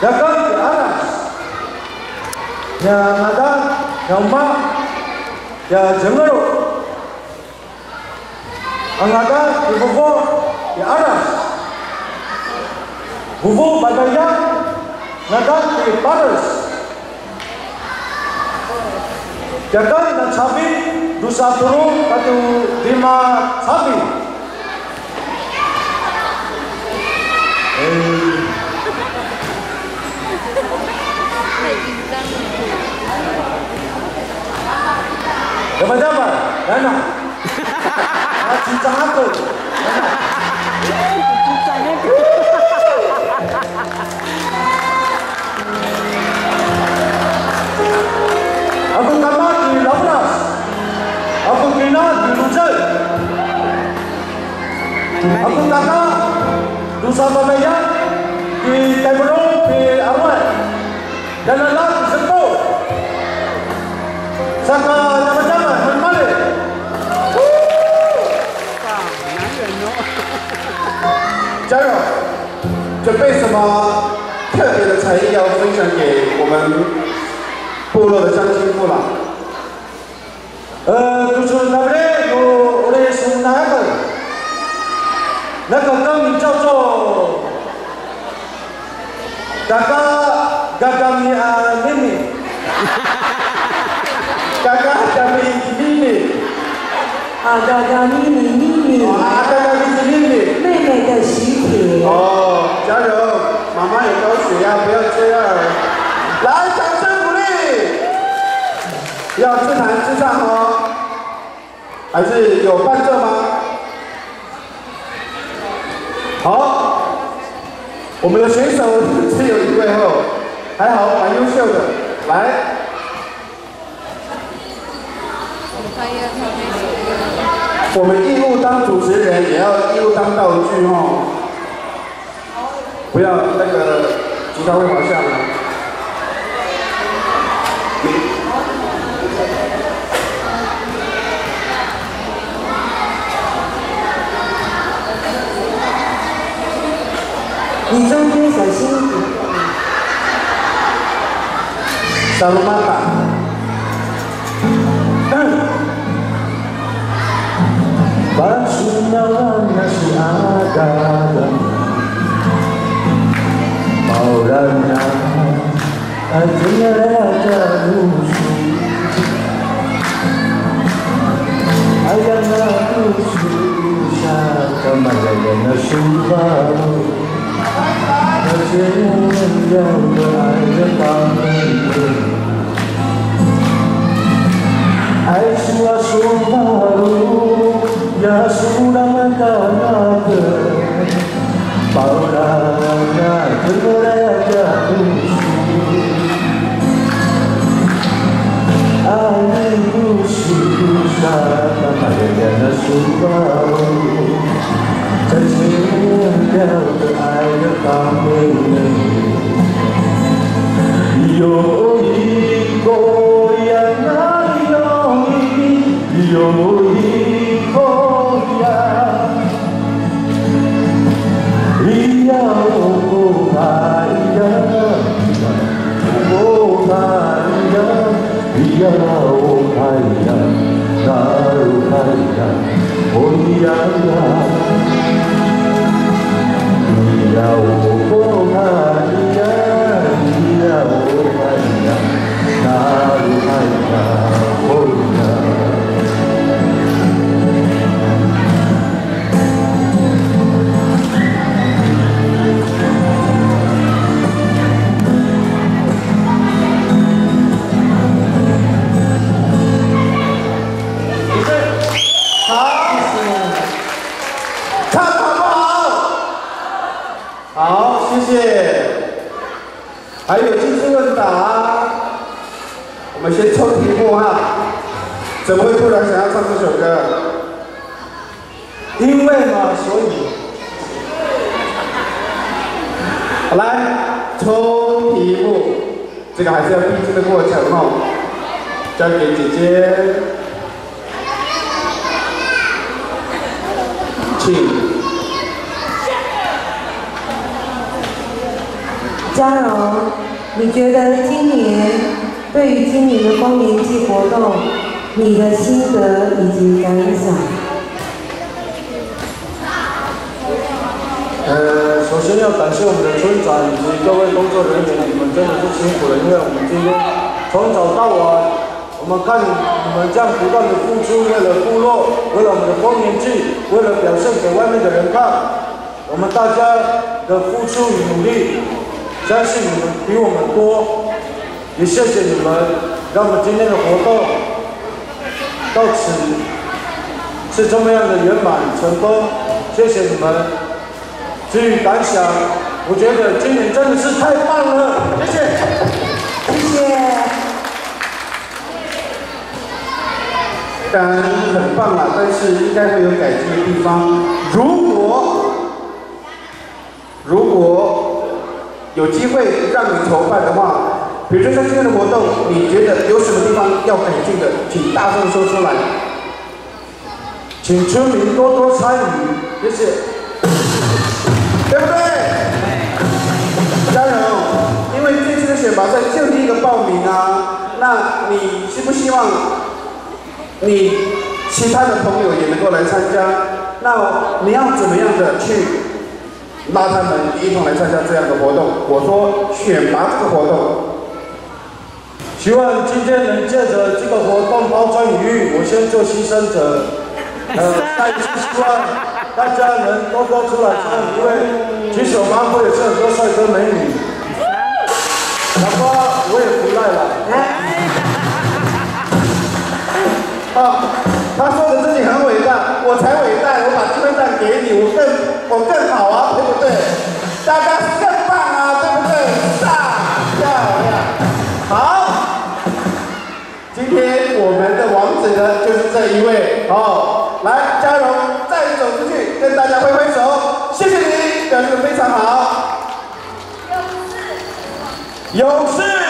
Ya kan di atas. Ya nada, ya umma, ya jengero. Angada di buku di atas. Buku badaya, nada di batas. Jagan dan sapi, dosa turun satu 5 sapi. Jaman-jaman, Dana. Cincang aku. Aku kata di Labras. Aku kena di Lujai. Aku kata Nusa Tenggara di Taiwan di Arwah. Dan Allah di Sepul. Saka jaman-jaman menmalik. 加油！准备什么特别的才艺要分享给我们部落的乡亲父老？就是那边有我的是哪个？那个歌名叫做嘎嘎咪啊咪咪，嘎嘎咪咪咪。 啊，嘎嘎咪咪咪咪，啊，嘎嘎咪咪咪咪，妹妹的喜帖。哦，加油！妈妈有高血压，不要这样。来，掌声鼓励。要自弹自唱哦，还是有伴奏吗？好，我们的选手只有1位哦，还好，蛮优秀的。来。 我们义务当主持人，也要义务当道具哦，不要那个吉他会滑下来。你中间小心一点。萨鲁玛卡。 Pasunawan na si Agalang Maulan na at pinarata luso Ayaw na luso sa kamalayan na subaw Kasi nandiyan ba ay napangin Ay suwasubaw Ya sudah mendapat Paulanya terberaya musuh Ayu susah Pamayanya subau Tersedia air kami Yo iko yana yo iko好，谢谢。还有技术问答，我们先抽题目哈。怎么会突然想要唱这首歌？因为嘛，所以。好，来抽题目，这个还是要必经的过程哦。交给姐姐，请。嘉荣，你觉得对于今年的丰年祭活动，你的心得以及感想？首先要感谢我们的村长以及各位工作人员，你们真的是辛苦了，因为我们今天从早到晚，我们看你们这样不断的付出，为了部落，为了我们的丰年祭，为了表现给外面的人看，我们大家的付出与努力，相信你们比我们多，也谢谢你们，让我们今天的活动到此是这么样的圆满成功，谢谢你们。至于感想，我觉得今年真的是太棒了，谢谢，谢谢。当然很棒啦，但是应该会有改进的地方。如果有机会让你筹办的话，比如说像今天的活动，你觉得有什么地方要改进的，请大声说出来。请村民多多参与，谢谢。对不对？加油！因为这次的选拔赛就第一个报名啊，那你希不希望你其他的朋友也能够来参加？那你要怎么样的去拉他们一同来参加这样的活动？我说选拔这个活动，希望今天能借着这个活动抛砖引玉，我先做牺牲者。再一次希望大家能多多出来唱，因为其实我们安徽也是很多帅哥美女。老婆，我也不赖了。他说的自己很伟大，我才伟大，我把机会单给你，我更好啊，对不对？大家更棒啊，对不对？大漂亮。好，今天我们的王子呢，就是这一位哦。来，嘉荣，再走出去，跟大家挥挥手，谢谢你，表现得非常好。勇士。